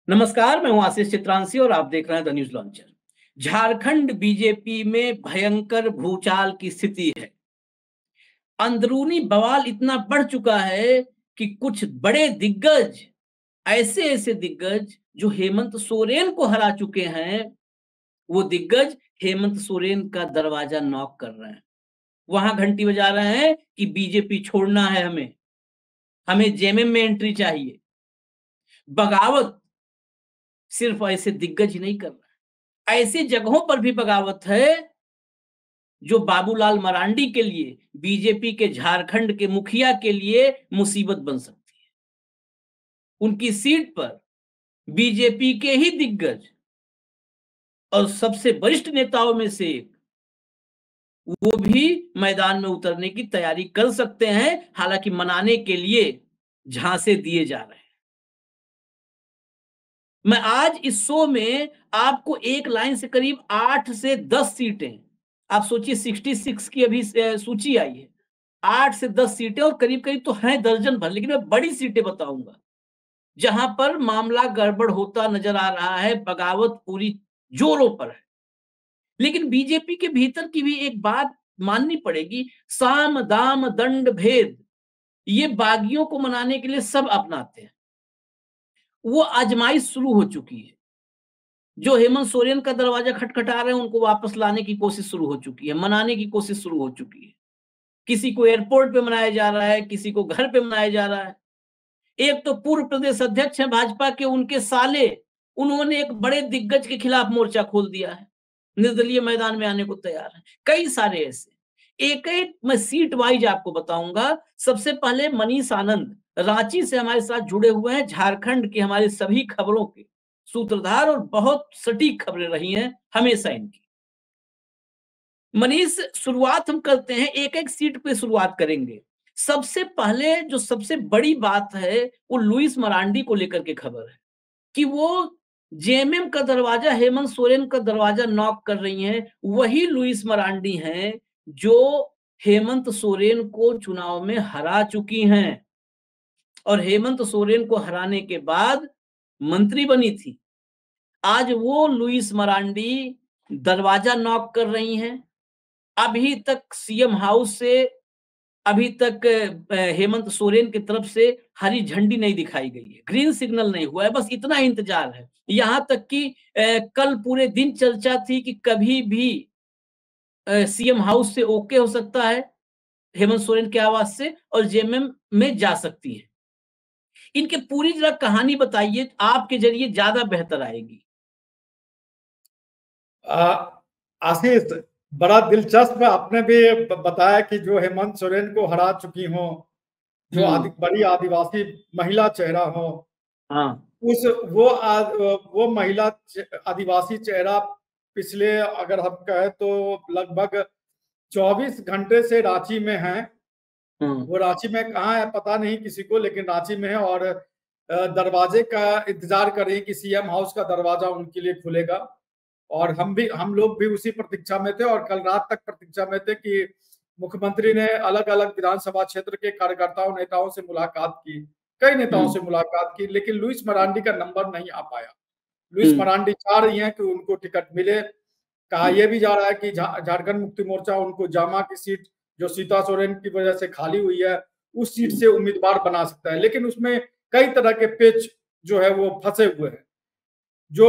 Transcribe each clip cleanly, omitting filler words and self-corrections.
नमस्कार, मैं हूं आशीष चित्रांशी और आप देख रहे हैं the news launcher. Jharkhand BJP में भयंकर भूचाल की स्थिति है। अंदरूनी बवाल इतना बढ़ चुका है कि कुछ बड़े दिग्गज, ऐसे ऐसे दिग्गज जो हेमंत सोरेन को हरा चुके हैं, वो दिग्गज हेमंत सोरेन का दरवाजा नॉक कर रहे हैं। वहां घंटी बजा रहे हैं कि बीजेपी छोड़ना है, हमें जेएमएम में एंट्री चाहिए। बगावत सिर्फ ऐसे दिग्गज ही नहीं कर रहा है, ऐसी जगहों पर भी बगावत है जो बाबूलाल मरांडी के लिए, बीजेपी के झारखंड के मुखिया के लिए मुसीबत बन सकती है। उनकी सीट पर बीजेपी के ही दिग्गज और सबसे वरिष्ठ नेताओं में से एक, वो भी मैदान में उतरने की तैयारी कर सकते हैं। हालांकि मनाने के लिए झांसे दिए जा रहे हैं। मैं आज इस शो में आपको एक लाइन से करीब 8 से 10 सीटें, आप सोचिए 66 की अभी सूची आई है, 8 से 10 सीटें और करीब करीब तो हैं दर्जन भर, लेकिन मैं बड़ी सीटें बताऊंगा जहां पर मामला गड़बड़ होता नजर आ रहा है, बगावत पूरी जोरों पर है। लेकिन बीजेपी के भीतर की भी एक बात माननी पड़ेगी, साम दाम दंड भेद, ये बागियों को मनाने के लिए सब अपनाते हैं। वो आजमाइश शुरू हो चुकी है। जो हेमंत सोरेन का दरवाजा खटखटा रहे हैं, उनको वापस लाने की कोशिश शुरू हो चुकी है, मनाने की कोशिश शुरू हो चुकी है। किसी को एयरपोर्ट पे मनाया जा रहा है, किसी को घर पे मनाया जा रहा है। एक तो पूर्व प्रदेश अध्यक्ष हैं भाजपा के, उनके साले, उन्होंने एक बड़े दिग्गज के खिलाफ मोर्चा खोल दिया है, निर्दलीय मैदान में आने को तैयार है। कई सारे ऐसे, एक एक मैं सीट वाइज आपको बताऊंगा। सबसे पहले मनीष आनंद रांची से हमारे साथ जुड़े हुए हैं, झारखंड की हमारी सभी खबरों के सूत्रधार और बहुत सटीक खबरें रही हैं हमेशा इनकी। मनीष, शुरुआत हम करते हैं, एक एक सीट पे शुरुआत करेंगे। सबसे पहले जो सबसे बड़ी बात है वो लुइस मरांडी को लेकर के खबर है कि वो जेएमएम का दरवाजा, हेमंत सोरेन का दरवाजा नॉक कर रही हैं। वही लुइस मरांडी हैं जो हेमंत सोरेन को चुनाव में हरा चुकी हैं और हेमंत सोरेन को हराने के बाद मंत्री बनी थी। आज वो लुइस मरांडी दरवाजा नॉक कर रही हैं। अभी तक सीएम हाउस से अभी तक हेमंत सोरेन की तरफ से हरी झंडी नहीं दिखाई गई है, ग्रीन सिग्नल नहीं हुआ है, बस इतना इंतजार है। यहां तक कि कल पूरे दिन चर्चा थी कि कभी भी सीएम हाउस से ओके हो सकता है हेमंत सोरेन के आवाज से और जेएमएम में जा सकती है। इनके पूरी जरा कहानी बताइए, आपके जरिए ज्यादा बेहतर आएगी। आशीष, बड़ा दिलचस्प आपने भी बताया कि जो हेमंत सोरेन को हरा चुकी हो, जो बड़ी आदिवासी महिला चेहरा हो, हाँ, वो महिला आदिवासी चेहरा पिछले, अगर हम कहें तो लगभग 24 घंटे से रांची में है। वो रांची में कहाँ है पता नहीं किसी को, लेकिन रांची में है और दरवाजे का इंतजार कर रही है कि सीएम हाउस का दरवाजा उनके लिए खुलेगा। और हम लोग भी उसी प्रतीक्षा में थे और कल रात तक प्रतीक्षा में थे कि मुख्यमंत्री ने अलग अलग विधानसभा क्षेत्र के कार्यकर्ताओं नेताओं से मुलाकात की, कई नेताओं से मुलाकात की, लेकिन लुइस मरांडी का नंबर नहीं आ पाया। लुइस मरांडी चाह रही हैं कि उनको टिकट मिले। कहा यह भी जा रहा है कि झारखंड मुक्ति मोर्चा उनको जामा की सीट, जो सीता सोरेन की वजह से खाली हुई है, उस सीट से उम्मीदवार बना सकता है, लेकिन उसमें कई तरह के पेच जो है वो फंसे हुए हैं। जो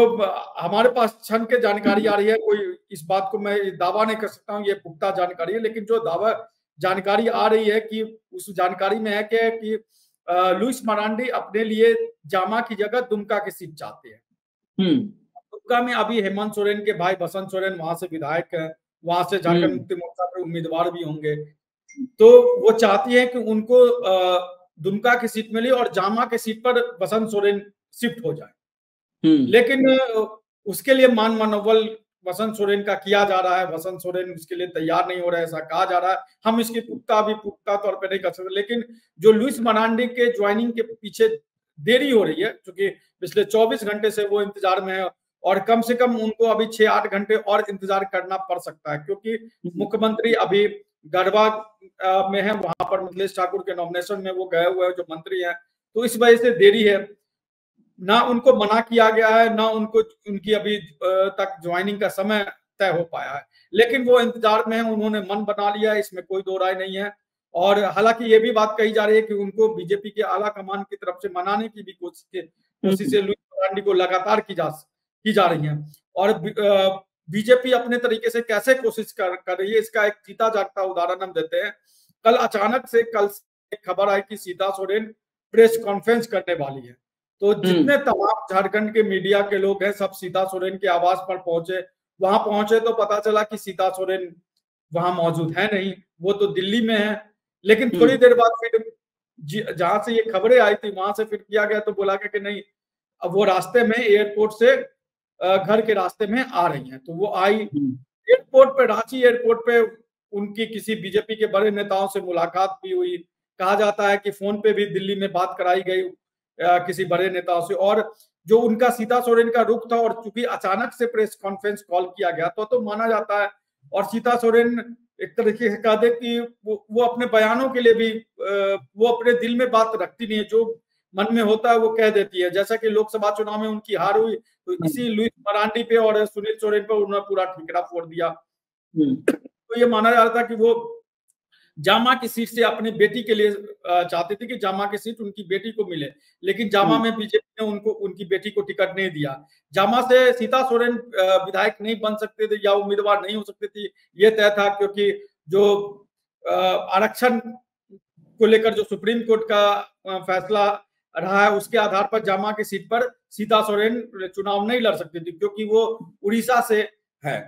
हमारे पास क्षण के जानकारी आ रही है, कोई इस बात को मैं दावा नहीं कर सकता हूँ ये पुख्ता जानकारी है, लेकिन जो दावा जानकारी आ रही है कि उस जानकारी में है कि लुइस मरांडी अपने लिए जामा की जगह दुमका की सीट चाहते हैं। दुमका में अभी हेमंत सोरेन के भाई बसंत सोरेन वहां से विधायक है, वहां से झारखंड मुक्ति मोर्चा के उम्मीदवार भी होंगे, तो वो चाहती है कि उनको दुमका की सीट मिले और जामा की सीट पर बसंत सोरेन शिफ्ट हो जाए। लेकिन उसके लिए मान मनोबल बसंत सोरेन का किया जा रहा है, बसंत सोरेन उसके लिए तैयार नहीं हो रहा है, ऐसा कहा जा रहा है। हम इसकी पुख्ता तौर पर नहीं कर सकते, लेकिन जो लुइस मरांडी के ज्वाइनिंग के पीछे देरी हो रही है, क्योंकि पिछले 24 घंटे से वो इंतजार में है और कम से कम उनको अभी 6-8 घंटे और इंतजार करना पड़ सकता है, क्योंकि मुख्यमंत्री अभी गढ़वा में है, वहां पर मिथिलेश ठाकुर के नॉमिनेशन में वो गए हुए हैं जो मंत्री हैं, तो इस वजह से देरी है। ना उनको मना किया गया है, ना उनको उनकी अभी तक ज्वाइनिंग का समय तय हो पाया है, लेकिन वो इंतजार में है, उन्होंने मन बना लिया है, इसमें कोई दो राय नहीं है। और हालांकि ये भी बात कही जा रही है कि उनको बीजेपी के आला कमान की तरफ से मनाने की भी कोशिशें लुईस मरांडी को लगातार की जा रही हैं। और बीजेपी अपने तरीके से कैसे कोशिश कर रही है, इसका एक जीता जागता उदाहरण हम देते हैं। कल अचानक से खबर आई कि सीता सोरेन प्रेस कॉन्फ्रेंस करने वाली है, तो जितने तमाम झारखंड के मीडिया के लोग हैं सब सीता सोरेन के आवास पर पहुंचे। वहां पहुंचे तो पता चला कि सीता सोरेन वहां मौजूद है नहीं, वो तो दिल्ली में है। लेकिन थोड़ी देर बाद फिर जहां से ये खबरें आई थी वहां से फिर किया गया, तो बोला गया कि नहीं, अब वो रास्ते में एयरपोर्ट से घर के रास्ते में आ रही हैं। तो वो आई एयरपोर्ट पे, रांची एयरपोर्ट पे उनकी किसी बीजेपी के बड़े नेताओं से मुलाकात भी हुई। कहा जाता है कि फोन पे भी दिल्ली में बात कराई गई किसी बड़े नेताओं से। और जो उनका सीता सोरेन का रुख था, और चूंकि अचानक से प्रेस कॉन्फ्रेंस कॉल किया गया तो माना जाता है। और सीता सोरेन एक तरीके से कह दे कि वो अपने बयानों के लिए भी वो अपने दिल में बात रखती नहीं है, जो मन में होता है वो कह देती है। जैसा कि लोकसभा चुनाव में उनकी हार हुई तो इसी लुईस मरांडी पे और सुनील सोरेन पे उन्होंने पूरा ठीकरा फोड़ दिया। तो ये माना जा रहा था कि वो जामा की सीट से अपनी बेटी के लिए चाहते थे कि जामा की सीट उनकी बेटी को मिले, लेकिन जामा में बीजेपी ने उनको उनकी बेटी को टिकट नहीं दिया। जामा से सीता सोरेन विधायक नहीं बन सकते थे या उम्मीदवार नहीं हो सकती थी, ये तय था, क्योंकि जो आरक्षण को लेकर जो सुप्रीम कोर्ट का फैसला रहा है उसके आधार पर जामा की सीट पर सीता सोरेन चुनाव नहीं लड़ सकती थी, क्योंकि वो उड़ीसा से है।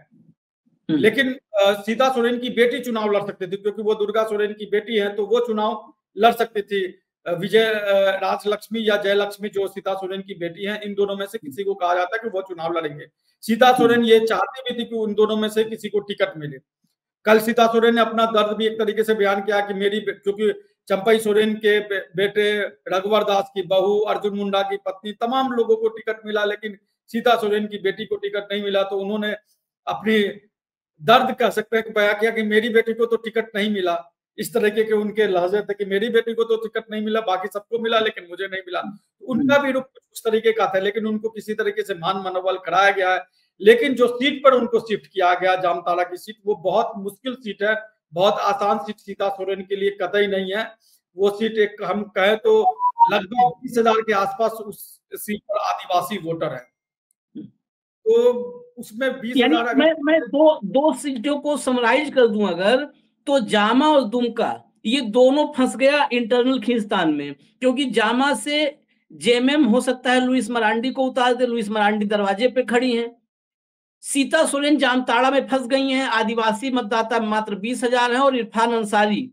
लेकिन सीता सोरेन की बेटी चुनाव लड़ सकती थी, क्योंकि वो दुर्गा सोरेन की बेटी है, तो वो चुनाव लड़ सकती थी। विजय राजलक्ष्मी या जयलक्ष्मी जो सीता सोरेन की बेटी हैं, इन दोनों में से किसी को कहा जाता है कि वो चुनाव लड़ेंगे। सीता सोरेन ये चाहती भी थी कि उन दोनों में से किसी को टिकट मिले। कल सीता सोरेन ने अपना दर्द भी एक तरीके से बयान किया कि मेरी, क्योंकि चंपई सोरेन के बेटे, रघुवर दास की बहू, अर्जुन मुंडा की पत्नी, तमाम लोगों को टिकट मिला, लेकिन सीता सोरेन की बेटी को टिकट नहीं मिला। तो उन्होंने अपनी दर्द कह सकते हैं बयां किया कि मेरी बेटी को तो टिकट नहीं मिला। इस तरीके के उनके लहजे थे कि मेरी बेटी को तो टिकट नहीं मिला, बाकी सबको मिला लेकिन मुझे नहीं मिला। उनका भी रुख उस तरीके का था, लेकिन उनको किसी तरीके से मान मनोबल कराया गया है। लेकिन जो सीट पर उनको शिफ्ट किया गया, जामताड़ा की सीट, वो बहुत मुश्किल सीट है, बहुत आसान सीट सीता सोरेन के लिए कतई नहीं है। वो सीट एक हम कहें तो लगभग 20,000 के आसपास उस सीट पर आदिवासी वोटर है, तो उसमें 20,000 मैं दो सीटों को समराइज कर दूं अगर, तो जामा और दुमका ये दोनों फंस गया इंटरनल खींचतान में, क्योंकि जामा से जेएमएम हो सकता है लुईस मरांडी को उतार दे, लुईस मरांडी दरवाजे पे खड़ी हैं। सीता सोरेन जामताड़ा में फंस गई हैं, आदिवासी मतदाता मात्र 20,000 हैं, और इरफान अंसारी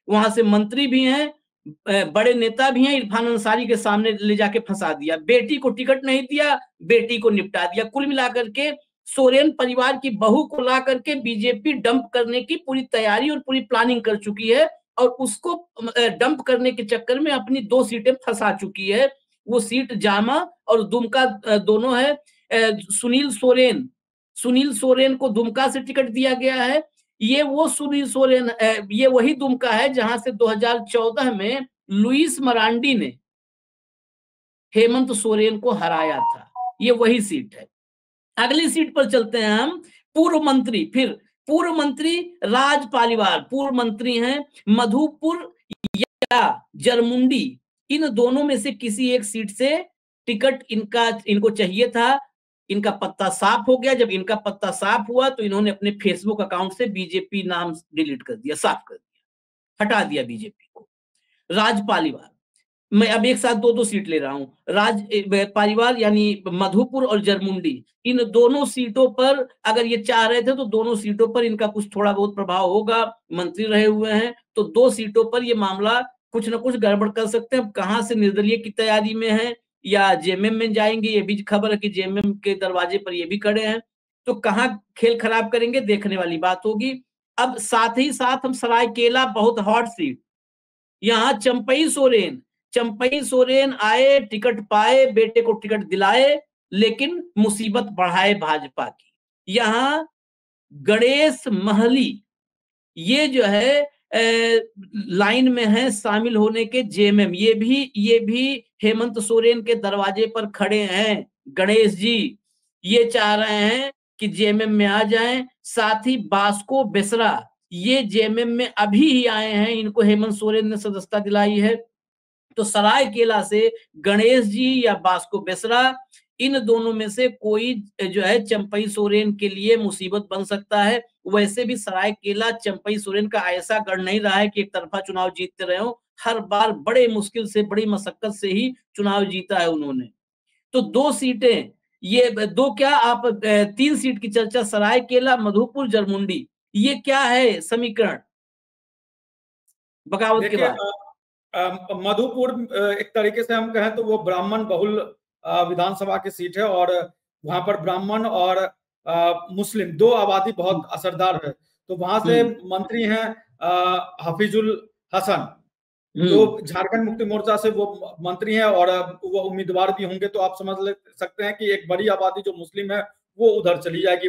वहां से मंत्री भी हैं, बड़े नेता भी हैं। इरफान अंसारी के सामने ले जाके फंसा दिया, बेटी को टिकट नहीं दिया, बेटी को निपटा दिया। कुल मिलाकर के सोरेन परिवार की बहू को ला करके बीजेपी डंप करने की पूरी तैयारी और पूरी प्लानिंग कर चुकी है, और उसको डंप करने के चक्कर में अपनी 2 सीटें फंसा चुकी है। वो सीट जामा और दुमका दोनों है। सुनील सोरेन को दुमका से टिकट दिया गया है। ये वो सुनील सोरेन, ये वही दुमका है जहां से 2014 में लुईस मरांडी ने हेमंत सोरेन को हराया था, ये वही सीट है। अगली सीट पर चलते हैं हम। पूर्व मंत्री राज पालीवाल पूर्व मंत्री हैं। मधुपुर या जरमुंडी, इन दोनों में से किसी एक सीट से टिकट इनको चाहिए था। इनका पत्ता साफ हो गया। जब इनका पत्ता साफ हुआ तो इन्होंने अपने फेसबुक अकाउंट से बीजेपी नाम डिलीट कर दिया, साफ कर दिया, हटा दिया बीजेपी को। राज पालीवाल, मैं अब एक साथ दो सीट ले रहा हूं। राज पालीवाल यानी मधुपुर और जरमुंडी, इन दोनों सीटों पर अगर ये चाह रहे थे तो दोनों सीटों पर इनका कुछ थोड़ा बहुत प्रभाव होगा, मंत्री रहे हुए हैं, तो 2 सीटों पर ये मामला कुछ ना कुछ गड़बड़ कर सकते हैं। कहां से निर्दलीय की तैयारी में है या जेएमएम में जाएंगे, ये भी खबर है कि जेएमएम के दरवाजे पर ये भी खड़े हैं, तो कहां खेल खराब करेंगे देखने वाली बात होगी। अब साथ ही साथ हम सरायकेला, बहुत हॉट सीट, यहाँ चंपई सोरेन आए, टिकट पाए, बेटे को टिकट दिलाए, लेकिन मुसीबत बढ़ाए भाजपा की। यहाँ गणेश महली, ये जो है लाइन में हैं शामिल होने के जेएमएम। ये भी हेमंत सोरेन के दरवाजे पर खड़े हैं। गणेश जी ये चाह रहे हैं कि जेएमएम में आ जाएं। साथ ही बास्को बेसरा ये जेएमएम में अभी ही आए हैं, इनको हेमंत सोरेन ने सदस्यता दिलाई है। तो सरायकेला से गणेश जी या बास्को बेसरा, इन दोनों में से कोई जो है चंपई सोरेन के लिए मुसीबत बन सकता है। वैसे भी सरायकेला चंपई सोरेन का ऐसा गढ़ नहीं रहा है कि एक तरफा चुनाव जीतते रहे हो। हर बार बड़े मुश्किल से, बड़ी मशक्कत से ही चुनाव जीता है उन्होंने। तो 2 सीटें, ये 2 क्या, आप 3 सीट की चर्चा, सरायकेला, मधुपुर, जरमुंडी, ये क्या है समीकरण बगावत के देखिए, बाद? मधुपुर एक तरीके से हम कहें तो वो ब्राह्मण बहुल विधानसभा की सीट है, और वहां पर ब्राह्मण और मुस्लिम दो आबादी बहुत असरदार है। तो वहां से मंत्री हैं हफीजुल हसन, जो झारखंड मुक्ति मोर्चा से वो मंत्री हैं और वो उम्मीदवार भी होंगे। तो आप समझ सकते हैं कि एक बड़ी आबादी जो मुस्लिम है वो उधर चली जाएगी।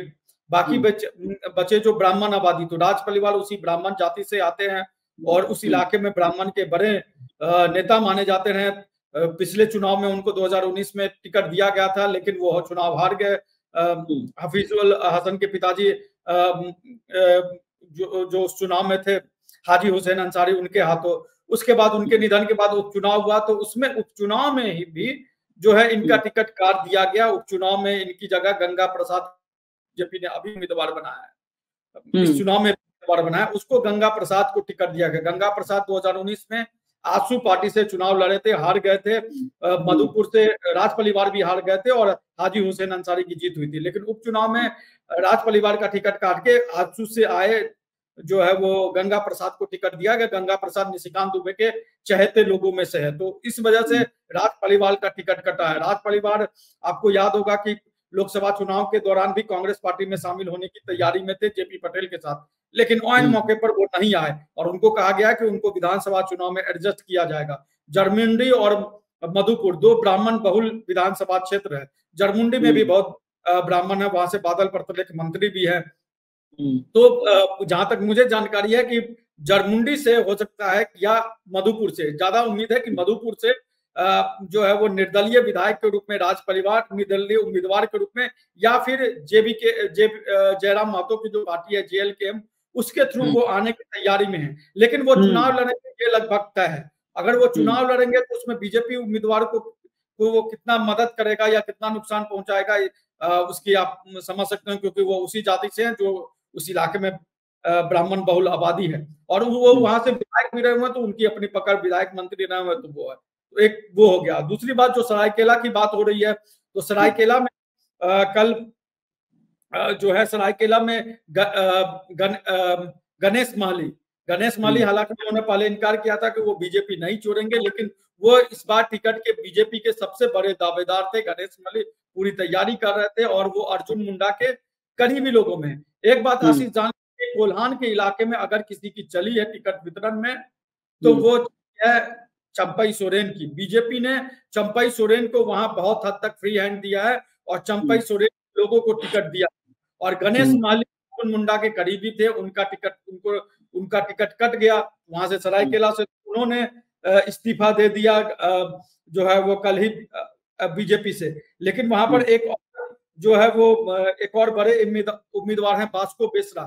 बाकी बचे जो ब्राह्मण आबादी, तो राज परिवार उसी ब्राह्मण जाति से आते हैं और उस इलाके में ब्राह्मण के बड़े नेता माने जाते रहे। पिछले चुनाव में उनको 2019 में टिकट दिया गया था, लेकिन वो चुनाव हार गए। हफीजुल हसन के पिताजी जो उस चुनाव में थे, हाजी हुसैन अंसारी, उनके हाथों। उसके बाद उनके निधन के बाद उपचुनाव हुआ, तो उसमें उपचुनाव में ही भी जो है इनका टिकट काट दिया गया। उपचुनाव में इनकी जगह गंगा प्रसाद बीजेपी ने अभी उम्मीदवार बनाया है, इस चुनाव में उम्मीदवार बनाया, उसको गंगा प्रसाद को टिकट दिया गया। गंगा प्रसाद 2019 में आसू पार्टी से चुनाव लड़े थे, हार गए थे। मधुपुर से राज परिवार भी हार गए थे और हाजी हुसैन अंसारी की जीत हुई थी। लेकिन उपचुनाव में राज परिवार का टिकट काट के आसू से आए जो है वो गंगा प्रसाद को टिकट दिया गया। गंगा प्रसाद निशिकांत दुबे के चहेते लोगों में से है, तो इस वजह से राज परिवार का टिकट कटा है। राज परिवार, आपको याद होगा कि लोकसभा चुनाव के दौरान भी कांग्रेस पार्टी में शामिल होने की तैयारी में थे जेपी पटेल के साथ, लेकिन ऐन मौके पर वो नहीं आए और उनको कहा गया कि उनको विधानसभा चुनाव में एडजस्ट किया जाएगा। जरमुंडी और मधुपुर दो ब्राह्मण बहुल विधानसभा क्षेत्र है। जरमुंडी में भी बहुत ब्राह्मण है, वहां से बादल पत्रलेख मंत्री भी है। तो जहां तक मुझे जानकारी है कि जरमुंडी से हो सकता है या मधुपुर से, ज्यादा उम्मीद है कि मधुपुर से जो है वो निर्दलीय विधायक के रूप में राज परिवार निर्दलीय उम्मीदवार के रूप में, या फिर जयराम महतो की जो पार्टी है JLKM, उसके थ्रू वो आने की तैयारी में है। लेकिन वो चुनाव लड़ेंगे ये लगभग तय है। अगर वो चुनाव लड़ेंगे तो उसमें बीजेपी उम्मीदवार को वो कितना मदद करेगा या कितना नुकसान पहुंचाएगा, उसकी आप समझ सकते हैं, क्योंकि वो उसी जाति से हैं जो उस इलाके में ब्राह्मण बहुल आबादी है और वो वहां से विधायक भी रहे हुए, तो उनकी अपनी पकड़, विधायक मंत्री रहे हुए, तो वो है। तो एक वो हो गया। दूसरी बात, जो सरायकेला की बात हो रही है, तो सरायकेला में कल जो है सरायकेला में गणेश माली, हालांकि उन्होंने पहले इनकार किया था कि वो बीजेपी नहीं छोड़ेंगे, लेकिन वो इस बार टिकट के बीजेपी के सबसे बड़े दावेदार थे। गणेश माली पूरी तैयारी कर रहे थे और वो अर्जुन मुंडा के करीबी लोगों में। एक बात आशीष जान, कोल्हान के इलाके में अगर किसी की चली है टिकट वितरण में, तो वो है चंपई सोरेन की। बीजेपी ने चंपई सोरेन को वहां बहुत हद तक फ्री हैंड दिया है और चंपई सोरेन लोगों को टिकट दिया। और गणेश माली मुंडा के करीबी थे, उनका टिकट कट गया वहां से सरायकेला से। उन्होंने इस्तीफा दे दिया जो है वो कल ही बीजेपी से। लेकिन वहां पर एक जो है वो एक और बड़े उम्मीदवार हैं बास्को बेसरा,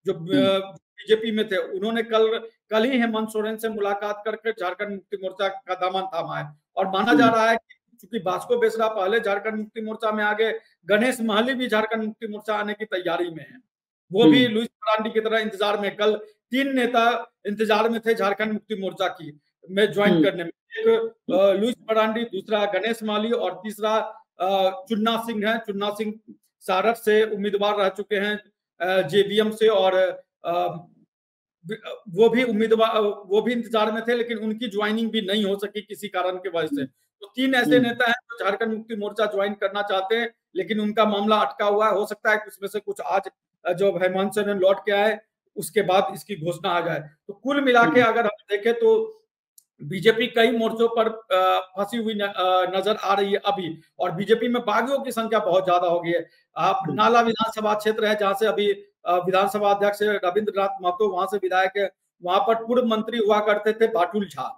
जो बीजेपी में थे। उन्होंने कल ही हेमंत सोरेन से मुलाकात करके झारखंड मुक्ति मोर्चा का दामन थामा है और माना जा रहा है कि चूंकि बास्को बेसरा पहले झारखंड मुक्ति मोर्चा में आगे, गणेश माली भी झारखंड मुक्ति मोर्चा आने की तैयारी में है। वो भी लुइस मरांडी की तरह इंतजार में। कल 3 नेता इंतजार में थे झारखंड मुक्ति मोर्चा की में ज्वाइन करने में। एक लुइस मरांडी, दूसरा गणेश माली और तीसरा चुन्ना सिंह है। चुन्ना सिंह सारठ से उम्मीदवार रह चुके हैं JVM से, और वो भी इंतजार में थे, लेकिन उनकी ज्वाइनिंग भी नहीं हो सकी किसी कारण के वजह से। तो 3 ऐसे नेता हैं जो झारखंड मुक्ति मोर्चा ज्वाइन करना चाहते हैं, लेकिन उनका मामला अटका हुआ है। हो सकता है कि उसमें से कुछ आज जब हेमंत सोरेन लौट के आए उसके बाद इसकी घोषणा आ जाए। तो कुल मिला के अगर हम देखें तो बीजेपी कई मोर्चों पर फंसी हुई नजर आ रही है अभी, और बीजेपी में बागियों की संख्या बहुत ज्यादा हो गई है। आप नाला विधानसभा क्षेत्र है जहां से अभी विधानसभा अध्यक्ष रविंद्रनाथ महतो वहां से विधायक है, वहां पर पूर्व मंत्री हुआ करते थे बाटुल झा।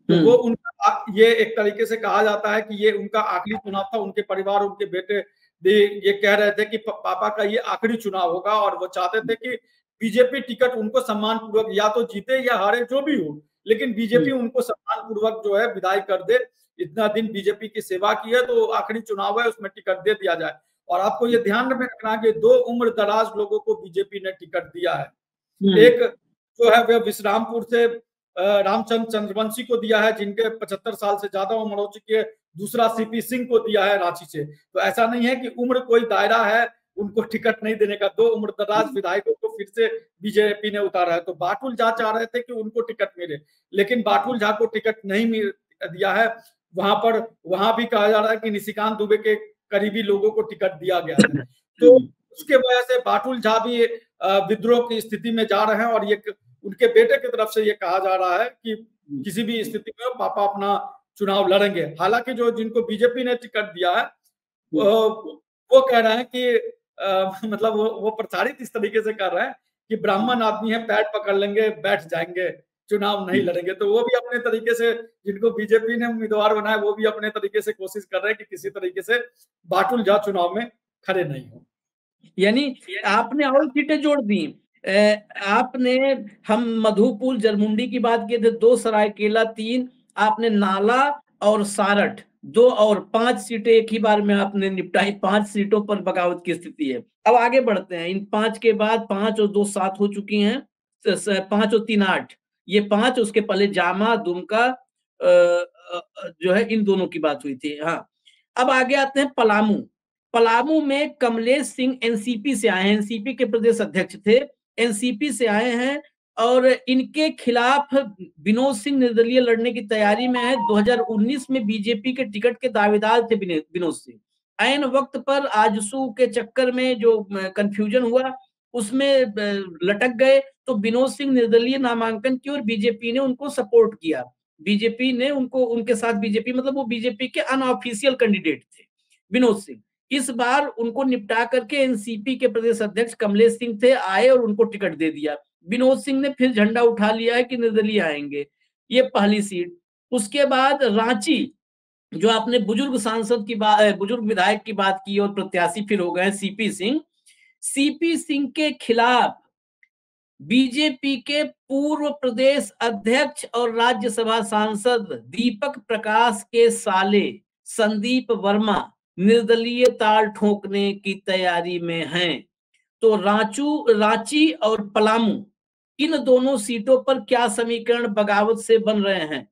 तो वो उनका, ये एक तरीके से कहा जाता है कि ये उनका आखिरी चुनाव था। उनके परिवार, उनके बेटे भी ये कह रहे थे कि पापा का ये आखिरी चुनाव होगा, और वो चाहते थे कि बीजेपी टिकट उनको सम्मान पूर्वक या तो जीते या हारे, जो भी हो, लेकिन बीजेपी उनको सम्मान पूर्वक जो है विदाई कर दे। इतना दिन बीजेपी की सेवा की है, तो आखिरी चुनाव है, उसमें टिकट दे दिया जाए। और आपको ये ध्यान में रखना कि 2 उम्र दराज लोगों को बीजेपी ने टिकट दिया है। एक जो है वह विश्रामपुर से रामचंद्र चंद्रवंशी को दिया है, जिनके 75 साल से ज्यादा उम्र हो चुकी है। दूसरा सीपी सिंह को दिया है रांची से। तो ऐसा नहीं है कि उम्र कोई दायरा है उनको टिकट नहीं देने का। 2 उम्र दराज विधायकों को फिर से बीजेपी ने उतारा है। तो बाटुल झा चाह रहे थे कि उनको टिकट मिले, लेकिन बाटुल झा को टिकट नहीं दिया है। वहां भी कहा जा रहा है कि निशिकांत दुबे के करीबी लोगों को टिकट दिया गया है। तो उसके वजह से बाटुल झा भी विद्रोह की स्थिति में जा रहे हैं, और ये उनके बेटे की तरफ से ये कहा जा रहा है कि किसी भी स्थिति में पापा अपना चुनाव लड़ेंगे। हालांकि जो जिनको बीजेपी ने टिकट दिया है वो कह रहे हैं कि मतलब वो प्रचारित इस तरीके से कर रहे हैं कि ब्राह्मण आदमी है, पैर पकड़ लेंगे, बैठ जाएंगे, चुनाव नहीं लड़ेंगे। तो वो भी अपने तरीके से, जिनको बीजेपी ने उम्मीदवार बनाया, वो भी अपने तरीके से कोशिश कर रहे हैं कि किसी तरीके से बाटुल झा चुनाव में खड़े नहीं हो। यानी आपने और सीटें जोड़ दी। आपने, हम मधुपुर जरमुंडी की बात किए थे, 2 सरायकेला 3, आपने नाला और सारठ 2 और 5 सीटें एक ही बार में आपने निपटाई। 5 सीटों पर बगावत की स्थिति है। अब आगे बढ़ते हैं। इन 5 के बाद 5 और 2 7 हो चुकी हैं, 5 और 3 8, ये 5। उसके पहले जामा, दुमका जो है, इन दोनों की बात हुई थी। हाँ, अब आगे आते हैं पलामू। पलामू में कमलेश सिंह एनसीपी से आए हैं, एनसीपी के प्रदेश अध्यक्ष थे, एनसीपी से आए हैं, और इनके खिलाफ विनोद सिंह निर्दलीय लड़ने की तैयारी में है। 2019 में बीजेपी के टिकट के दावेदार थे विनोद सिंह। ऐन वक्त पर आजसू के चक्कर में जो कंफ्यूजन हुआ, उसमें लटक गए, तो विनोद सिंह निर्दलीय नामांकन की और बीजेपी ने उनको सपोर्ट किया। बीजेपी ने उनको, उनके साथ बीजेपी, मतलब वो बीजेपी के अनऑफिशियल कैंडिडेट थे विनोद सिंह। इस बार उनको निपटा करके एनसीपी के प्रदेश अध्यक्ष कमलेश सिंह थे, आए और उनको टिकट दे दिया। विनोद सिंह ने फिर झंडा उठा लिया है कि निर्दलीय आएंगे। ये पहली सीट। उसके बाद रांची, जो आपने बुजुर्ग सांसद की बात, बुजुर्ग विधायक की बात की, और प्रत्याशी फिर हो गए सीपी सिंह। सीपी सिंह के खिलाफ बीजेपी के पूर्व प्रदेश अध्यक्ष और राज्यसभा सांसद दीपक प्रकाश के साले संदीप वर्मा निर्दलीय ताल ठोकने की तैयारी में हैं। तो रांची और पलामू, इन दोनों सीटों पर क्या समीकरण बगावत से बन रहे हैं?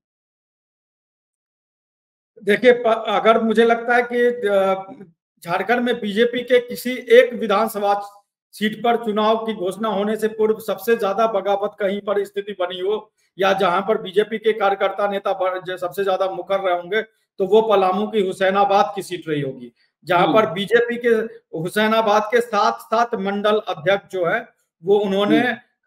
देखिए, अगर मुझे लगता है कि झारखंड में बीजेपी के किसी एक विधानसभा सीट पर चुनाव की घोषणा होने से पूर्व सबसे ज्यादा बगावत कहीं पर स्थिति बनी हो, या जहां पर बीजेपी के कार्यकर्ता नेता सबसे ज्यादा मुकर रहे होंगे, तो वो पलामू की हुसैनाबाद की सीट रही होगी, जहां पर बीजेपी के हुसैनाबाद के 7 मंडल अध्यक्ष जो है, वो उन्होंने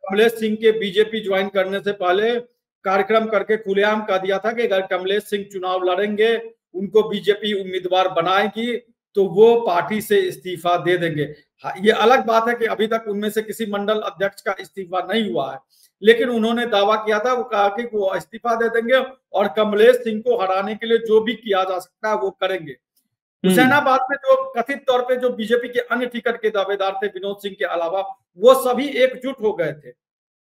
कमलेश सिंह के बीजेपी ज्वाइन करने से पहले कार्यक्रम करके खुलेआम कह दिया था कि अगर कमलेश सिंह चुनाव लड़ेंगे, उनको बीजेपी उम्मीदवार बनाएगी, तो वो पार्टी से इस्तीफा दे देंगे। ये अलग बात है कि अभी तक उनमें से किसी मंडल अध्यक्ष का इस्तीफा नहीं हुआ है, लेकिन उन्होंने दावा किया था, वो कहा कि वो इस्तीफा दे देंगे और कमलेश सिंह को हराने के लिए जो भी किया जा सकता है वो करेंगे। हुसैनाबाद में जो कथित तौर पे जो बीजेपी के अन्य टिकट के दावेदार थे विनोद सिंह के अलावा, वो सभी एकजुट हो गए थे।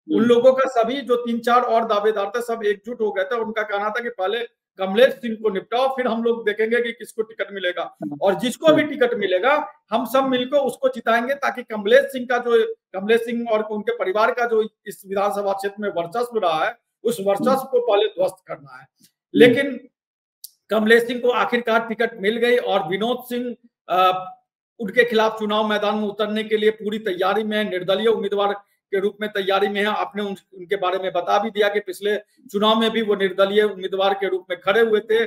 उन लोगों का सभी जो 3-4 और दावेदार थे, सब एकजुट हो गए थे। उनका कहना था कि पहले कमलेश सिंह को निपटाओ, फिर हम लोग देखेंगे कि किसको टिकट मिलेगा, और जिसको भी टिकट मिलेगा हम सब मिलकर उसको जिताएंगे, ताकि कमलेश सिंह और उनके परिवार का जो इस विधानसभा क्षेत्र में वर्चस्व रहा है, उस वर्चस्व को पहले ध्वस्त करना है। लेकिन कमलेश सिंह को आखिरकार टिकट मिल गई, और विनोद सिंह उनके खिलाफ चुनाव मैदान में उतरने के लिए पूरी तैयारी में, निर्दलीय उम्मीदवार के रूप में तैयारी में है। आपने उनके बारे में बता भी दिया कि पिछले चुनाव में भी वो निर्दलीय उम्मीदवार के रूप में खड़े हुए थे।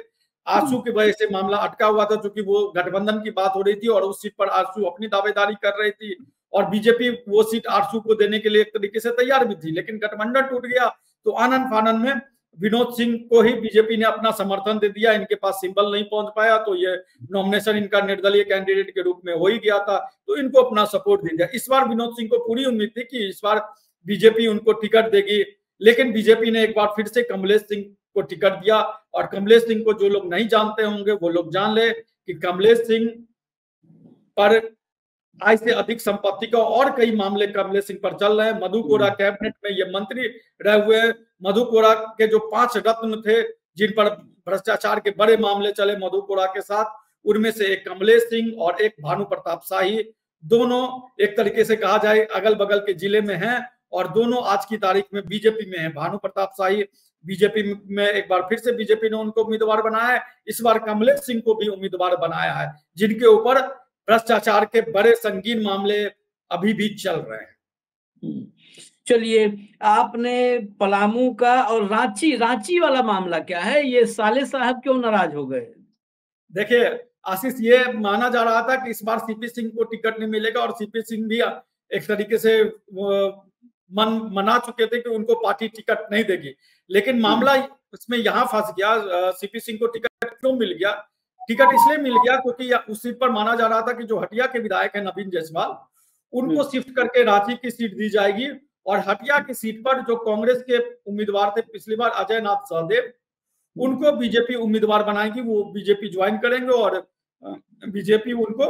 आरसू की वजह से मामला अटका हुआ था, क्योंकि वो गठबंधन की बात हो रही थी और उस सीट पर आरसू अपनी दावेदारी कर रही थी, और बीजेपी वो सीट आरसू को देने के लिए एक तरीके से तैयार भी थी। लेकिन गठबंधन टूट गया, तो आनन फानन में विनोद सिंह को ही बीजेपी ने अपना समर्थन दे दिया। इनके पास सिंबल नहीं पहुंच पाया, तो ये नॉमिनेशन इनका निर्दलीय कैंडिडेट के रूप में हो ही गया था, तो इनको अपना सपोर्ट दे दिया। इस बार विनोद सिंह को पूरी उम्मीद थी कि इस बार बीजेपी उनको टिकट देगी, लेकिन बीजेपी ने एक बार फिर से कमलेश सिंह को टिकट दिया। और कमलेश सिंह को जो लोग नहीं जानते होंगे वो लोग जान ले कि कमलेश सिंह पर आय से अधिक संपत्ति का और कई मामले कमलेश सिंह पर चल रहे हैं। मधु कोड़ा कैबिनेट में ये मंत्री रहे हुए हैं। मधु कोड़ा के जो 5 रत्न थे जिन पर भ्रष्टाचार के बड़े मामले चले मधु कोड़ा के साथ, उनमें से एक कमलेश सिंह और एक भानु प्रताप शाही, दोनों एक तरीके से कहा जाए अगल बगल के जिले में हैं और दोनों आज की तारीख में बीजेपी में है। भानु प्रताप शाही बीजेपी में एक बार फिर से बीजेपी ने उनको उम्मीदवार बनाया है, इस बार कमलेश सिंह को भी उम्मीदवार बनाया है, जिनके ऊपर भ्रष्टाचार के बड़े संगीन मामले अभी भी चल रहे हैं। चलिए, आपने पलामू का और रांची वाला मामला क्या है? ये साले साहब क्यों नाराज हो गए? देखिए आशीष, ये माना जा रहा था कि इस बार सीपी सिंह को टिकट नहीं मिलेगा और सीपी सिंह भी एक तरीके से मना चुके थे कि उनको पार्टी टिकट नहीं देगी, लेकिन मामला इसमें यहाँ फंस गया। सीपी सिंह को टिकट क्यों मिल गया? टिकट इसलिए मिल गया क्योंकि उस सीट पर माना जा रहा था कि जो हटिया के विधायक है नवीन जायसवाल, उनको शिफ्ट करके रांची की सीट दी जाएगी और हटिया की सीट पर जो कांग्रेस के उम्मीदवार थे पिछली बार अजय नाथ सहदेव, उनको बीजेपी उम्मीदवार बनाएगी। वो बीजेपी ज्वाइन करेंगे और बीजेपी उनको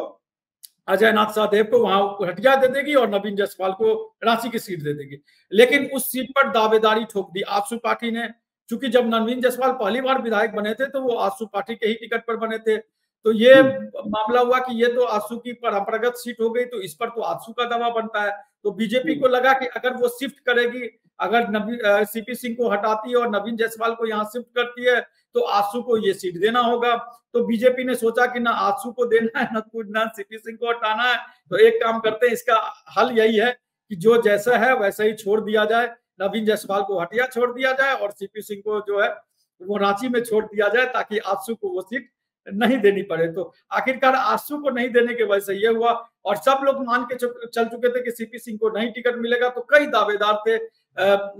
अजय नाथ सहदेव को वहां हटिया दे देगी और नवीन जायसवाल को रांची की सीट दे देगी। लेकिन उस सीट पर दावेदारी ठोक दी आजसू पार्टी ने, क्योंकि जब नवीन जायसवाल पहली बार विधायक बने थे तो वो आजसू पार्टी के ही टिकट पर बने थे। तो ये मामला हुआ कि ये तो आजसू की परंपरागत सीट हो गई, तो इस पर तो आजसू का दावा बनता है। तो बीजेपी को लगा कि अगर वो शिफ्ट करेगी, अगर सीपी सिंह को हटाती है और नवीन जायसवाल को यहाँ शिफ्ट करती है तो आजसू को ये सीट देना होगा। तो बीजेपी ने सोचा कि ना आजसू को देना है ना सीपी सिंह को हटाना है, तो एक काम करते हैं, इसका हल यही है कि जो जैसा है वैसा ही छोड़ दिया जाए। नवीन जायसवाल को हटिया छोड़ दिया जाए और सीपी सिंह को जो है वो रांची में छोड़ दिया जाए, ताकि आजसू को वो सीट नहीं देनी पड़े। तो आखिरकार आजसू को नहीं देने के वजह से ये हुआ और सब लोग मान के चल चुके थे कि सीपी सिंह को नहीं टिकट मिलेगा। तो कई दावेदार थे,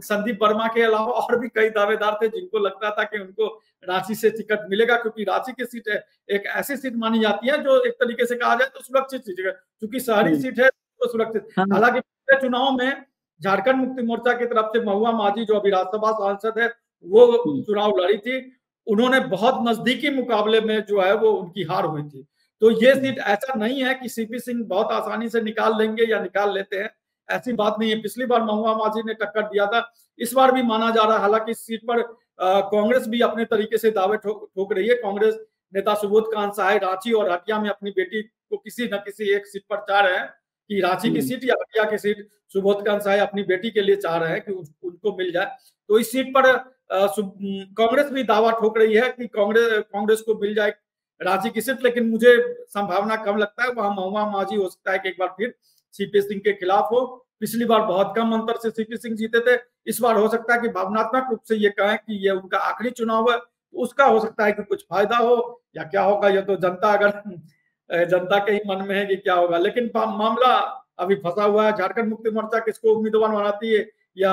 संदीप वर्मा के अलावा और भी कई दावेदार थे जिनको लगता था कि उनको रांची से टिकट मिलेगा, क्योंकि रांची की सीट एक ऐसी सीट मानी जाती है जो एक तरीके से कहा जाए तो सुरक्षित सीट है, क्योंकि शहरी सीट है तो सुरक्षित। हालांकि पिछले चुनाव में झारखंड मुक्ति मोर्चा की तरफ से महुआ माझी जो अभी राज्यसभा सांसद है वो चुनाव लड़ी थी, उन्होंने बहुत नजदीकी मुकाबले में जो है वो उनकी हार हुई थी। तो ये सीट ऐसा नहीं है कि सीपी सिंह बहुत आसानी से निकाल लेंगे या निकाल लेते हैं, ऐसी बात नहीं है। पिछली बार महुआ माझी ने टक्कर दिया था, इस बार भी माना जा रहा है। हालांकि इस सीट पर कांग्रेस भी अपने तरीके से दावे ठोक रही है। कांग्रेस नेता सुबोध कांत सहाय रांची और हटिया में अपनी बेटी को किसी न किसी एक सीट पर चाह रहे हैं कि रांची की सीट या हटिया की सीट सुबोध कांत सहाय अपनी बेटी के लिए चाह रहे हैं कि उनको मिल जाए। तो इस सीट पर कांग्रेस भी दावा ठोक रही है कि कांग्रेस को मिल जाए रांची की सीट, लेकिन मुझे संभावना कम लगता है। वहां महुआ माझी हो सकता है कि एक बार फिर सीपी सिंह के खिलाफ हो। पिछली बार बहुत कम अंतर से सीपी सिंह जीते थे, इस बार हो सकता है कि भावनात्मक रूप से ये कहें कि ये उनका आखिरी चुनाव है, तो उसका हो सकता है कि कुछ फायदा हो या क्या होगा, ये तो जनता के ही मन में है कि क्या होगा। लेकिन मामला अभी फंसा हुआ है। झारखंड मुक्ति मोर्चा किसको उम्मीदवार बनाती है या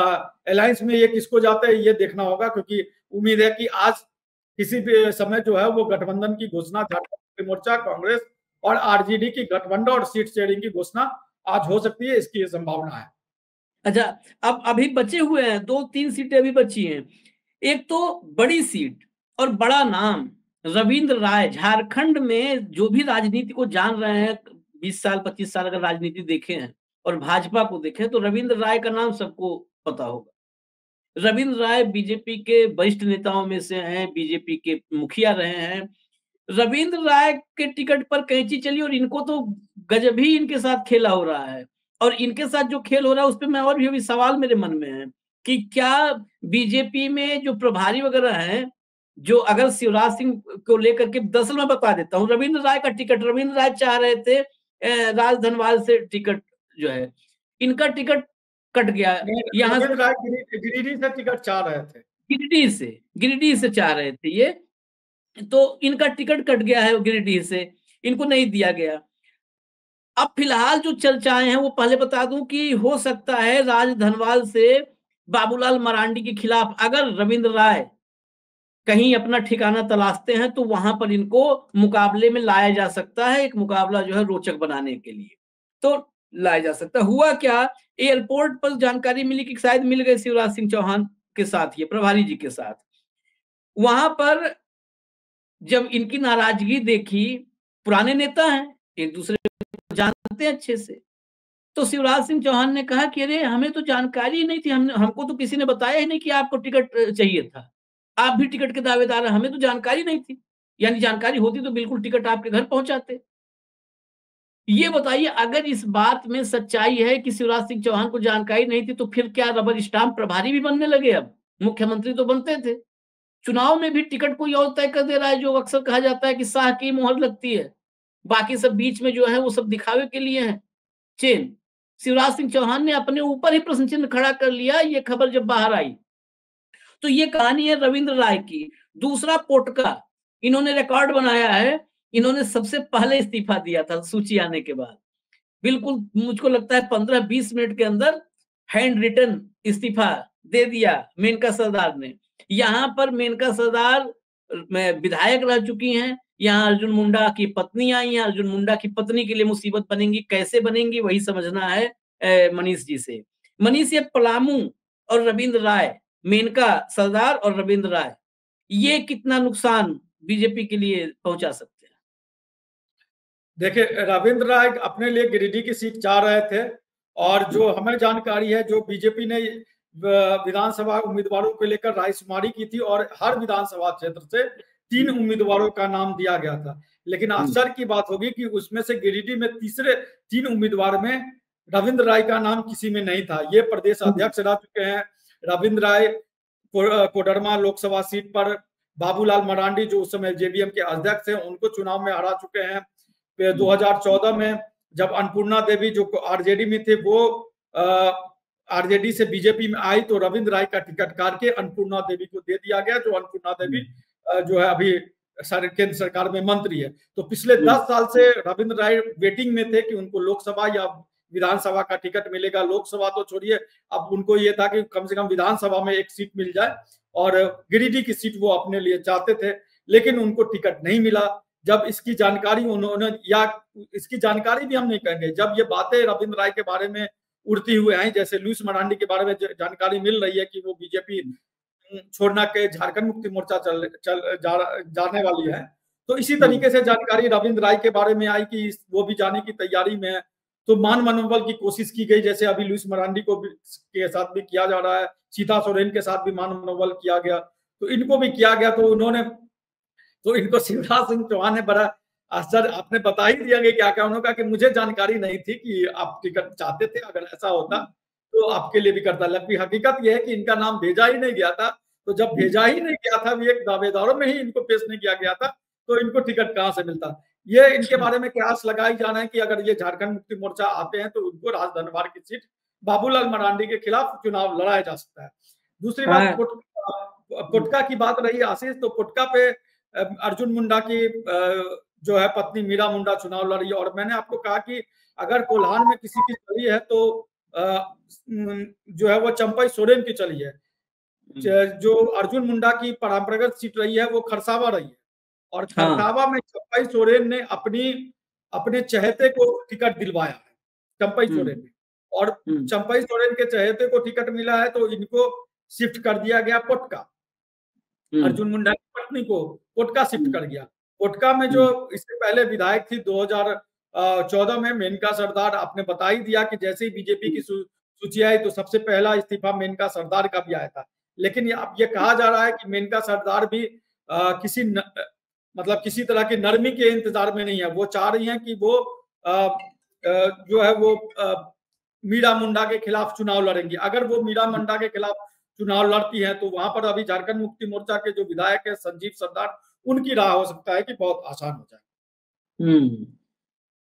अलायंस में ये किसको जाता है, ये देखना होगा, क्योंकि उम्मीद है कि आज किसी भी समय जो है वो गठबंधन की घोषणा, झारखंड मुक्ति मोर्चा, कांग्रेस और आरजेडी की गठबंधन और सीट शेयरिंग की घोषणा आज हो सकती है, इसकी संभावना है। अच्छा, अब अभी बचे हुए हैं 2-3 सीटें अभी बची हैं। एक तो बड़ी सीट और बड़ा नाम रविंद्र राय, झारखंड में जो भी राजनीति को जान रहे हैं, 20 साल 25 साल अगर राजनीति देखे हैं और भाजपा को देखें तो रविंद्र राय का नाम सबको पता होगा। रविंद्र राय बीजेपी के वरिष्ठ नेताओं में से हैं, बीजेपी के मुखिया रहे हैं। रविंद्र राय के टिकट पर कैंची चली और इनको तो गजब ही इनके साथ खेला हो रहा है। और इनके साथ जो खेल हो रहा है उस पर मैं और भी अभी सवाल मेरे मन में है कि क्या बीजेपी में जो प्रभारी वगैरह हैं, जो अगर शिवराज सिंह को लेकर के, दरअसल मैं बता देता हूँ, रविंद्र राय का टिकट रविंद्र राय चाह रहे थे राज धनवाल से टिकट जो है, इनका टिकट कट गया। यहाँ से गिरिडीह से टिकट चाह रहे थे, गिरिडीह से चाह रहे थे ये, तो इनका टिकट कट गया है गिरिडीह से, इनको नहीं दिया गया। अब फिलहाल जो चर्चाएं हैं वो पहले बता दूं कि हो सकता है राज धनवाल से बाबूलाल मरांडी के खिलाफ अगर रविंद्र राय कहीं अपना ठिकाना तलाशते हैं तो वहां पर इनको मुकाबले में लाया जा सकता है, एक मुकाबला जो है रोचक बनाने के लिए तो लाया जा सकता है। हुआ क्या, एयरपोर्ट पर जानकारी मिली कि शायद मिल गए शिवराज सिंह चौहान, के साथ, ये प्रभारी जी के साथ, वहां पर जब इनकी नाराजगी देखी, पुराने नेता हैं, एक दूसरे को जानते हैं अच्छे से, तो शिवराज सिंह चौहान ने कहा कि अरे हमें तो जानकारी नहीं थी, हमको तो किसी ने बताया ही नहीं कि आपको टिकट चाहिए था, आप भी टिकट के दावेदार हैं, हमें तो जानकारी नहीं थी, यानी जानकारी होती तो बिल्कुल टिकट आपके घर पहुंचाते। ये बताइए, अगर इस बात में सच्चाई है कि शिवराज सिंह चौहान को जानकारी नहीं थी, तो फिर क्या रबर स्टाम्प प्रभारी भी बनने लगे? अब मुख्यमंत्री तो बनते थे, चुनाव में भी टिकट कोई और तय कर दे रहा है, जो अक्सर कहा जाता है कि शाह की मोहर लगती है, बाकी सब बीच में जो है वो सब दिखावे के लिए है चेन। शिवराज सिंह चौहान ने अपने ऊपर ही प्रश्न चिन्ह खड़ा कर लिया, ये खबर जब बाहर आई। तो ये कहानी है रविंद्र राय की। दूसरा पोटका, इन्होंने रिकॉर्ड बनाया है, इन्होंने सबसे पहले इस्तीफा दिया था सूची आने के बाद, बिल्कुल मुझको लगता है 15-20 मिनट के अंदर हैंड रिटन इस्तीफा दे दिया मेनका सरदार ने। यहाँ पर मेनका सरदार विधायक रह चुकी हैं, यहाँ अर्जुन मुंडा की पत्नी आई हैं, अर्जुन मुंडा की पत्नी के लिए मुसीबत बनेंगी, कैसे बनेंगी वही समझना है मनीष जी से। मनीष, ये पलामू और रविंद्र राय, मेनका सरदार और रविंद्र राय, ये कितना नुकसान बीजेपी के लिए पहुंचा सकते हैं? देखिए, रविंद्र राय अपने लिए गिरिडीह की सीट चाह रहे थे, और जो हमें जानकारी है, जो बीजेपी ने विधानसभा उम्मीदवारों को लेकर रायशुमारी की थी, और हर विधानसभा क्षेत्र से 3 उम्मीदवारों का नाम दिया गया था, लेकिन आश्चर्य की बात होगी कि उसमें से गिरिडीह में तीसरे 3 उम्मीदवार में रविंद्र राय का नाम किसी में नहीं था। ये प्रदेश अध्यक्ष रह चुके हैं रविंद्र राय, कोडरमा लोकसभा सीट पर बाबूलाल मरांडी, जो उस समय जेडीएम के अध्यक्ष हैं, उनको चुनाव में हरा चुके हैं। 2014 में जब अन्नपूर्णा देवी जो आरजेडी में थे, वो आरजेडी से बीजेपी में आई, तो रविंद्र राय का टिकट काट के अन्नपूर्णा देवी को दे दिया गया, जो अन्नपूर्णा देवी जो है अभी केंद्र सरकार में मंत्री है। तो पिछले 10 साल से रविंद्र राय वेटिंग में थे कि उनको लोकसभा या विधानसभा का टिकट मिलेगा। लोकसभा तो छोड़िए, अब उनको ये था कि कम से कम विधानसभा में एक सीट मिल जाए, और गिरिडीह की सीट वो अपने लिए चाहते थे, लेकिन उनको टिकट नहीं मिला। जब इसकी जानकारी उन्होंने, या इसकी जानकारी भी हम नहीं कहेंगे, जब ये बातें रविंद्र राय के बारे में उड़ती हुए आई, जैसे लुईस मरांडी के बारे में जानकारी मिल रही है कि वो बीजेपी छोड़ना के झारखंड मुक्ति मोर्चा जाने वाली है, तो इसी तरीके से जानकारी रविंद्र राय के बारे में आई कि वो भी जाने की तैयारी में है। तो मान मनोबल की कोशिश की गई, जैसे अभी लुईस मरांडी को के साथ भी किया जा रहा है, सीता सोरेन के साथ भी मान मनोबल किया गया, तो इनको भी किया गया। तो इनको शिवराज सिंह चौहान ने बड़ा आश्चर्य, आपने बता ही दिया कि क्या क्या, उन्होंने कहा कि मुझे जानकारी नहीं थी कि आप टिकट चाहते थे, अगर ऐसा होता तो आपके लिए भी करता। लेकिन हकीकत यह है कि इनका नाम भेजा ही नहीं गया था, तो जब भेजा ही नहीं गया था, एक दावेदारों में ही इनको पेश नहीं किया गया था, तो इनको टिकट कहाँ से मिलता? ये इनके बारे में कयास लगाई जा रहा है कि अगर ये झारखंड मुक्ति मोर्चा आते हैं तो उनको राजधनवार की सीट बाबूलाल मरांडी के खिलाफ चुनाव लड़ाया जा सकता है। दूसरी बात, पुटका की बात रही आशीष, तो पुटका पे अर्जुन मुंडा की जो है पत्नी मीरा मुंडा चुनाव लड़ी, और मैंने आपको कहा कि अगर कोल्हान में किसी की चली है तो जो है वो चंपई सोरेन की चली है। जो अर्जुन मुंडा की परंपरागत सीट रही है वो खरसावा रही है, और खरसावा में चंपई सोरेन ने अपने चहेते को टिकट दिलवाया है, चंपई सोरेन ने, और चंपई सोरेन के चहेते को टिकट मिला है, तो इनको शिफ्ट कर दिया गया पुटका। अर्जुन मुंडा की पत्नी को पुटका शिफ्ट कर गया। पुटका में जो इससे पहले विधायक थी 2014 में मेनका सरदार, आपने बता ही दिया कि जैसे ही बीजेपी की सूची आई तो सबसे पहला इस्तीफा मेनका सरदार का भी आया था। लेकिन अब ये कहा जा रहा है कि मेनका सरदार भी किसी तरह की नरमी के इंतजार में नहीं है। वो चाह रही हैं कि वो जो है वो मीरा मुंडा के खिलाफ चुनाव लड़ेंगी। अगर वो मीरा मुंडा के खिलाफ चुनाव लड़ती है तो वहां पर अभी झारखंड मुक्ति मोर्चा के जो विधायक है संजीव सरदार, उनकी राह हो सकता है कि बहुत आसान हो जाए।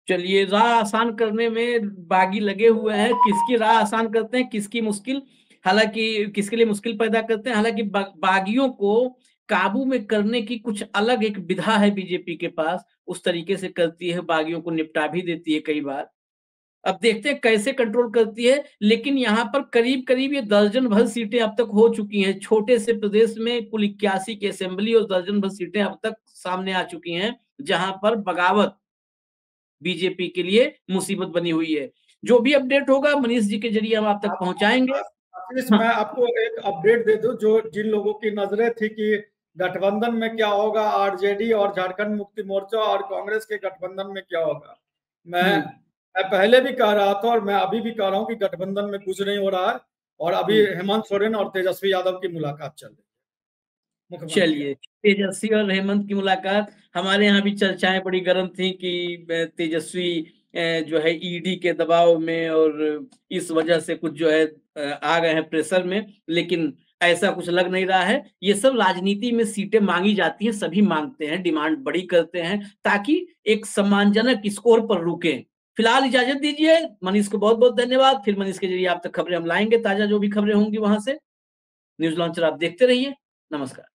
चलिए, राह आसान करने में बागी लगे हुए हैं, किसकी राह आसान करते हैं, किसकी मुश्किल, हालांकि किसके लिए मुश्किल पैदा करते हैं। हालांकि बागियों को काबू में करने की कुछ अलग एक विधा है बीजेपी के पास, उस तरीके से करती है, बागियों को निपटा भी देती है कई बार। अब देखते हैं कैसे कंट्रोल करती है। लेकिन यहाँ पर करीब करीब ये दर्जन भर सीटें अब तक हो चुकी हैं। छोटे से प्रदेश में कुल 81 की असेंबली और दर्जन भर सीटें अब तक सामने आ चुकी हैं, जहां पर बगावत बीजेपी के लिए मुसीबत बनी हुई है। जो भी अपडेट होगा मनीष जी के जरिए हम आप तक पहुंचाएंगे। आशीष, मैं आपको एक अपडेट दे दूं, जो जिन लोगों की नजरें थी कि गठबंधन में क्या होगा, आरजेडी और झारखंड मुक्ति मोर्चा और कांग्रेस के गठबंधन में क्या होगा, मैं पहले भी कह रहा था और मैं अभी भी कह रहा हूं कि गठबंधन में कुछ नहीं हो रहा है, और अभी हेमंत सोरेन और तेजस्वी यादव की मुलाकात चल रही है। चलिए, तेजस्वी और हेमंत की मुलाकात, हमारे यहाँ भी चर्चाएं बड़ी गर्म थी कि तेजस्वी जो है ईडी के दबाव में और इस वजह से कुछ जो है आ गए हैं प्रेशर में, लेकिन ऐसा कुछ लग नहीं रहा है। ये सब राजनीति में सीटें मांगी जाती हैं, सभी मांगते हैं, डिमांड बड़ी करते हैं ताकि एक सम्मानजनक स्कोर पर रुके। फिलहाल इजाजत दीजिए, मनीष को बहुत बहुत धन्यवाद। फिर मनीष के जरिए आप तक खबरें हम लाएंगे, ताजा जो भी खबरें होंगी वहां से। न्यूज लॉन्चर आप देखते रहिए। नमस्कार।